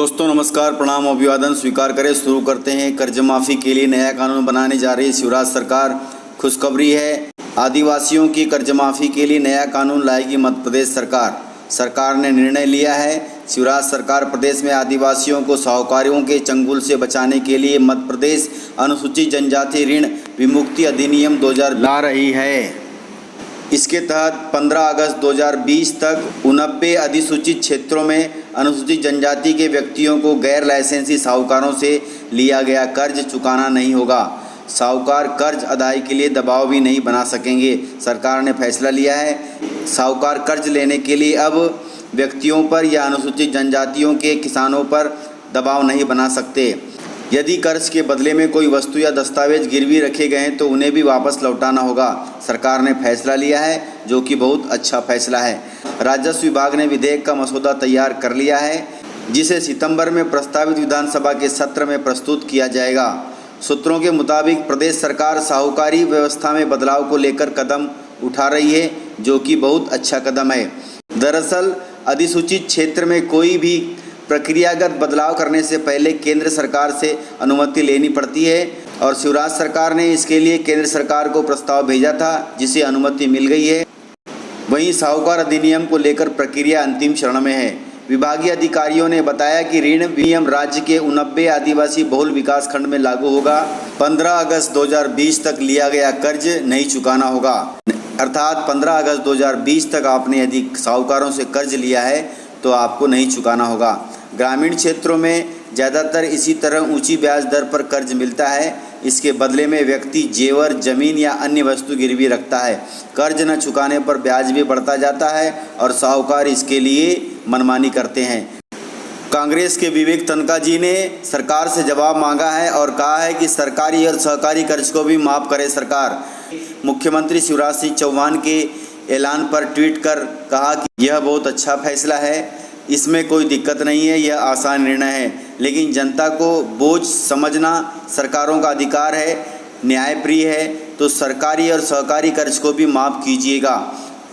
दोस्तों नमस्कार, प्रणाम, अभिवादन स्वीकार करें। शुरू करते हैं। कर्ज माफ़ी के लिए नया कानून बनाने जा रही शिवराज सरकार। खुशखबरी है, आदिवासियों की कर्ज माफ़ी के लिए नया कानून लाएगी मध्य प्रदेश सरकार। सरकार ने निर्णय लिया है। शिवराज सरकार प्रदेश में आदिवासियों को साहूकारों के चंगुल से बचाने के लिए मध्य प्रदेश अनुसूचित जनजाति ऋण विमुक्ति अधिनियम 2000 ला रही है। इसके तहत 15 अगस्त 2020 तक 89 अधिसूचित क्षेत्रों में अनुसूचित जनजाति के व्यक्तियों को गैर लाइसेंसी साहूकारों से लिया गया कर्ज चुकाना नहीं होगा। साहूकार कर्ज अदायगी के लिए दबाव भी नहीं बना सकेंगे। सरकार ने फैसला लिया है, साहूकार कर्ज लेने के लिए अब व्यक्तियों पर या अनुसूचित जनजातियों के किसानों पर दबाव नहीं बना सकते। यदि कर्ज के बदले में कोई वस्तु या दस्तावेज गिरवी रखे गए हैं तो उन्हें भी वापस लौटाना होगा। सरकार ने फैसला लिया है, जो कि बहुत अच्छा फैसला है। राजस्व विभाग ने विधेयक का मसौदा तैयार कर लिया है, जिसे सितंबर में प्रस्तावित विधानसभा के सत्र में प्रस्तुत किया जाएगा। सूत्रों के मुताबिक प्रदेश सरकार साहूकारी व्यवस्था में बदलाव को लेकर कदम उठा रही है, जो कि बहुत अच्छा कदम है। दरअसल अधिसूचित क्षेत्र में कोई भी प्रक्रियागत बदलाव करने से पहले केंद्र सरकार से अनुमति लेनी पड़ती है और शिवराज सरकार ने इसके लिए केंद्र सरकार को प्रस्ताव भेजा था, जिसे अनुमति मिल गई है। वहीं साहूकार अधिनियम को लेकर प्रक्रिया अंतिम चरण में है। विभागीय अधिकारियों ने बताया कि ऋण विनियम राज्य के 89 आदिवासी बहुल विकास खंड में लागू होगा। 15 अगस्त 2020 तक लिया गया कर्ज नहीं चुकाना होगा, अर्थात 15 अगस्त 2020 तक आपने यदि साहूकारों से कर्ज लिया है तो आपको नहीं चुकाना होगा। ग्रामीण क्षेत्रों में ज़्यादातर इसी तरह ऊंची ब्याज दर पर कर्ज मिलता है। इसके बदले में व्यक्ति जेवर, जमीन या अन्य वस्तु गिरवी रखता है। कर्ज न चुकाने पर ब्याज भी बढ़ता जाता है और साहूकार इसके लिए मनमानी करते हैं। कांग्रेस के विवेक तनखा जी ने सरकार से जवाब मांगा है और कहा है कि सरकारी और सहकारी कर्ज को भी माफ़ करे सरकार। मुख्यमंत्री शिवराज सिंह चौहान के ऐलान पर ट्वीट कर कहा कि यह बहुत अच्छा फैसला है, इसमें कोई दिक्कत नहीं है, यह आसान निर्णय है, लेकिन जनता को बोझ समझना सरकारों का अधिकार है, न्यायप्रिय है, तो सरकारी और सहकारी कर्ज को भी माफ़ कीजिएगा।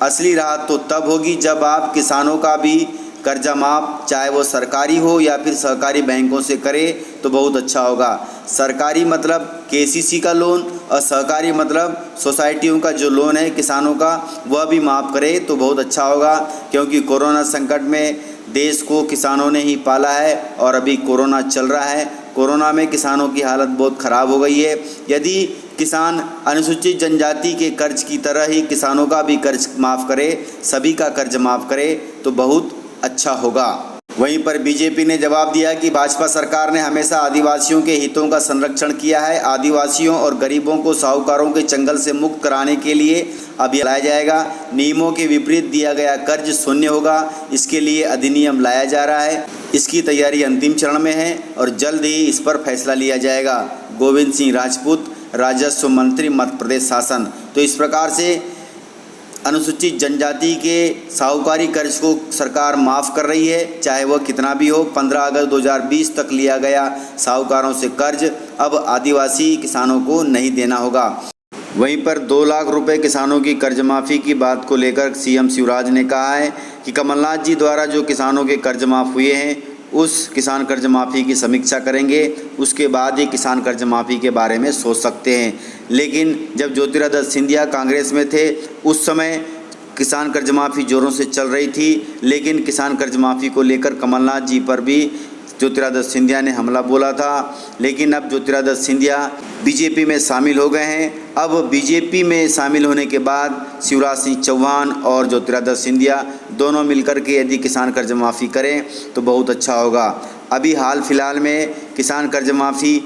असली राहत तो तब होगी जब आप किसानों का भी कर्जा माफ़, चाहे वो सरकारी हो या फिर सहकारी बैंकों से करे तो बहुत अच्छा होगा। सरकारी मतलब केसीसी का लोन और सहकारी मतलब सोसाइटियों का जो लोन है किसानों का, वह भी माफ़ करे तो बहुत अच्छा होगा, क्योंकि कोरोना संकट में देश को किसानों ने ही पाला है और अभी कोरोना चल रहा है। कोरोना में किसानों की हालत बहुत ख़राब हो गई है। यदि किसान अनुसूचित जनजाति के कर्ज की तरह ही किसानों का भी कर्ज माफ़ करे, सभी का कर्ज माफ़ करे तो बहुत अच्छा होगा। वहीं पर बीजेपी ने जवाब दिया कि भाजपा सरकार ने हमेशा आदिवासियों के हितों का संरक्षण किया है। आदिवासियों और गरीबों को साहूकारों के चंगल से मुक्त कराने के लिए अभियान लाया जाएगा। नियमों के विपरीत दिया गया कर्ज शून्य होगा, इसके लिए अधिनियम लाया जा रहा है। इसकी तैयारी अंतिम चरण में है और जल्द ही इस पर फैसला लिया जाएगा। गोविंद सिंह राजपूत, राजस्व मंत्री, मध्य प्रदेश शासन। तो इस प्रकार से अनुसूचित जनजाति के साहूकारी कर्ज को सरकार माफ़ कर रही है, चाहे वह कितना भी हो। 15 अगस्त 2020 तक लिया गया साहूकारों से कर्ज अब आदिवासी किसानों को नहीं देना होगा। वहीं पर 2 लाख रुपए किसानों की कर्ज माफ़ी की बात को लेकर सीएम शिवराज ने कहा है कि कमलनाथ जी द्वारा जो किसानों के कर्ज माफ़ हुए हैं उस किसान कर्ज माफ़ी की समीक्षा करेंगे, उसके बाद ही किसान कर्ज माफ़ी के बारे में सोच सकते हैं। लेकिन जब ज्योतिरादित्य सिंधिया कांग्रेस में थे उस समय किसान कर्ज माफ़ी ज़ोरों से चल रही थी, लेकिन किसान कर्ज माफ़ी को लेकर कमलनाथ जी पर भी ज्योतिरादित्य सिंधिया ने हमला बोला था। लेकिन अब ज्योतिरादित्य सिंधिया बीजेपी में शामिल हो गए हैं। अब बीजेपी में शामिल होने के बाद शिवराज सिंह चौहान और ज्योतिरादित्य सिंधिया दोनों मिलकर के यदि किसान कर्ज माफ़ी करें तो बहुत अच्छा होगा। अभी हाल फिलहाल में किसान कर्ज माफ़ी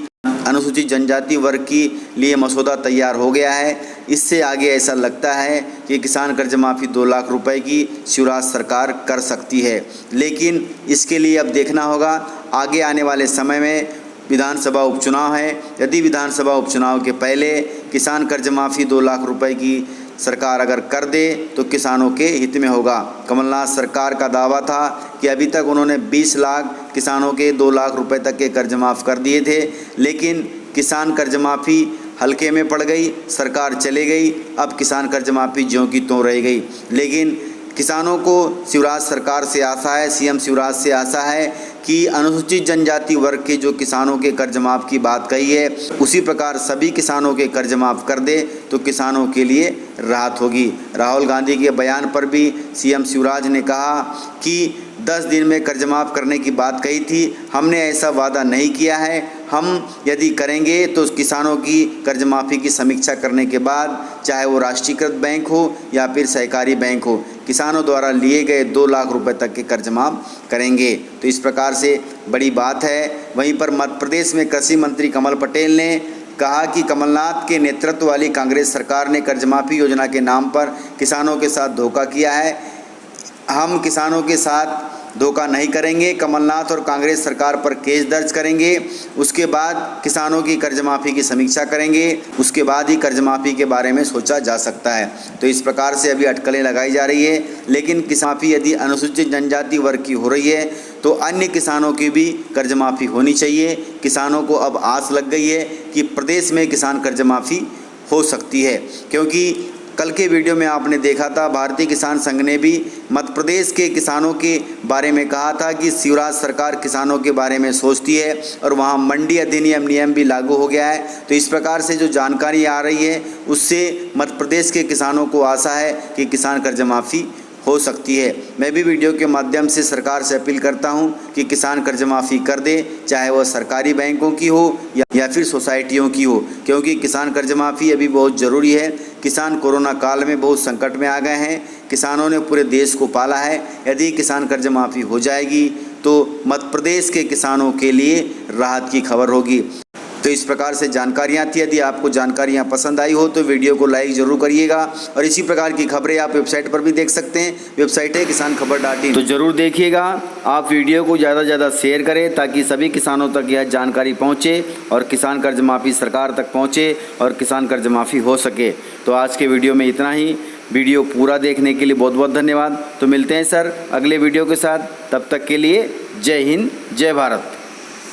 अनुसूचित जनजाति वर्ग के लिए मसौदा तैयार हो गया है। इससे आगे ऐसा लगता है कि किसान कर्ज माफ़ी 2 लाख रुपए की शिवराज सरकार कर सकती है, लेकिन इसके लिए अब देखना होगा आगे आने वाले समय में विधानसभा उपचुनाव है। यदि विधानसभा उपचुनाव के पहले किसान कर्ज माफ़ी 2 लाख रुपए की सरकार अगर कर दे तो किसानों के हित में होगा। कमलनाथ सरकार का दावा था कि अभी तक उन्होंने 20 लाख किसानों के 2 लाख रुपए तक के कर्ज माफ़ कर दिए थे, लेकिन किसान कर्ज माफ़ी हल्के में पड़ गई, सरकार चले गई। अब किसान कर्ज माफ़ी ज्यों की त्यों रह गई। लेकिन किसानों को शिवराज सरकार से आशा है, सीएम शिवराज से आशा है कि अनुसूचित जनजाति वर्ग के जो किसानों के कर्ज माफ़ की बात कही है, उसी प्रकार सभी किसानों के कर्ज माफ़ कर दे तो किसानों के लिए राहत होगी। राहुल गांधी के बयान पर भी सीएम शिवराज ने कहा कि 10 दिन में कर्ज माफ़ करने की बात कही थी, हमने ऐसा वादा नहीं किया है। हम यदि करेंगे तो किसानों की कर्ज माफ़ी की समीक्षा करने के बाद, चाहे वो राष्ट्रीयकृत बैंक हो या फिर सहकारी बैंक हो, किसानों द्वारा लिए गए 2 लाख रुपए तक के कर्ज माफ़ करेंगे। तो इस प्रकार से बड़ी बात है। वहीं पर मध्य प्रदेश में कृषि मंत्री कमल पटेल ने कहा कि कमलनाथ के नेतृत्व वाली कांग्रेस सरकार ने कर्ज माफ़ी योजना के नाम पर किसानों के साथ धोखा किया है। हम किसानों के साथ धोखा नहीं करेंगे, कमलनाथ और कांग्रेस सरकार पर केस दर्ज करेंगे, उसके बाद किसानों की कर्ज माफ़ी की समीक्षा करेंगे, उसके बाद ही कर्ज माफ़ी के बारे में सोचा जा सकता है। तो इस प्रकार से अभी अटकलें लगाई जा रही है। लेकिन किसान माफ़ी यदि अनुसूचित जनजाति वर्ग की हो रही है तो अन्य किसानों की भी कर्ज माफ़ी होनी चाहिए। किसानों को अब आस लग गई है कि प्रदेश में किसान कर्ज माफ़ी हो सकती है, क्योंकि कल के वीडियो में आपने देखा था भारतीय किसान संघ ने भी मध्य प्रदेश के किसानों के बारे में कहा था कि शिवराज सरकार किसानों के बारे में सोचती है और वहां मंडी अधिनियम नियम भी लागू हो गया है। तो इस प्रकार से जो जानकारी आ रही है उससे मध्य प्रदेश के किसानों को आशा है कि किसान कर्ज माफ़ी हो सकती है। मैं भी वीडियो के माध्यम से सरकार से अपील करता हूं कि किसान कर्ज माफ़ी कर दे, चाहे वह सरकारी बैंकों की हो या फिर सोसाइटियों की हो, क्योंकि किसान कर्ज माफ़ी अभी बहुत ज़रूरी है। किसान कोरोना काल में बहुत संकट में आ गए हैं, किसानों ने पूरे देश को पाला है। यदि किसान कर्ज माफ़ी हो जाएगी तो मध्य प्रदेश के किसानों के लिए राहत की खबर होगी। तो इस प्रकार से जानकारियाँ थी। यदि आपको जानकारियाँ पसंद आई हो तो वीडियो को लाइक ज़रूर करिएगा और इसी प्रकार की खबरें आप वेबसाइट पर भी देख सकते हैं। वेबसाइट है kisanKhabar.in, तो ज़रूर देखिएगा। आप वीडियो को ज़्यादा से ज़्यादा शेयर करें ताकि सभी किसानों तक यह जानकारी पहुँचे और किसान कर्ज माफ़ी सरकार तक पहुँचे और किसान कर्ज माफ़ी हो सके। तो आज के वीडियो में इतना ही। वीडियो पूरा देखने के लिए बहुत बहुत धन्यवाद। तो मिलते हैं सर अगले वीडियो के साथ, तब तक के लिए जय हिंद, जय भारत।